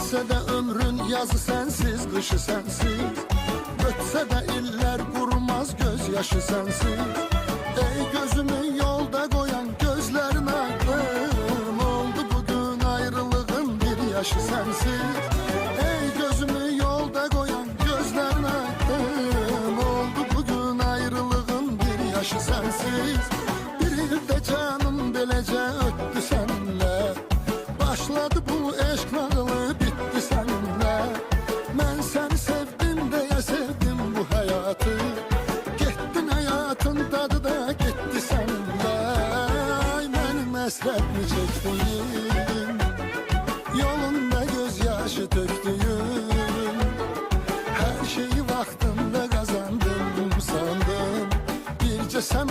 Geçse de ömrün yazı sensiz, kışı sensiz. Ötse de iller kurumaz gözyaşı sensiz. Ey gözümü yolda koyan gözlerin aklım oldu bugün ayrılığın bir yaşı sensiz. Ey gözümü yolda koyan gözlerin aklım oldu bugün ayrılığın bir yaşı sensiz. Bir de canım belece öttü seninle, başladı bu eşk nağılı bitti seninle. Ben seni sevdim de sevdim bu hayatı, gittin hayatın tadı da gitti seninle. Ay benim hasretini çektiğim, yolunda gözyaşı döktüğüm, her şeyi vaktinde kazandım sandım. Birce sen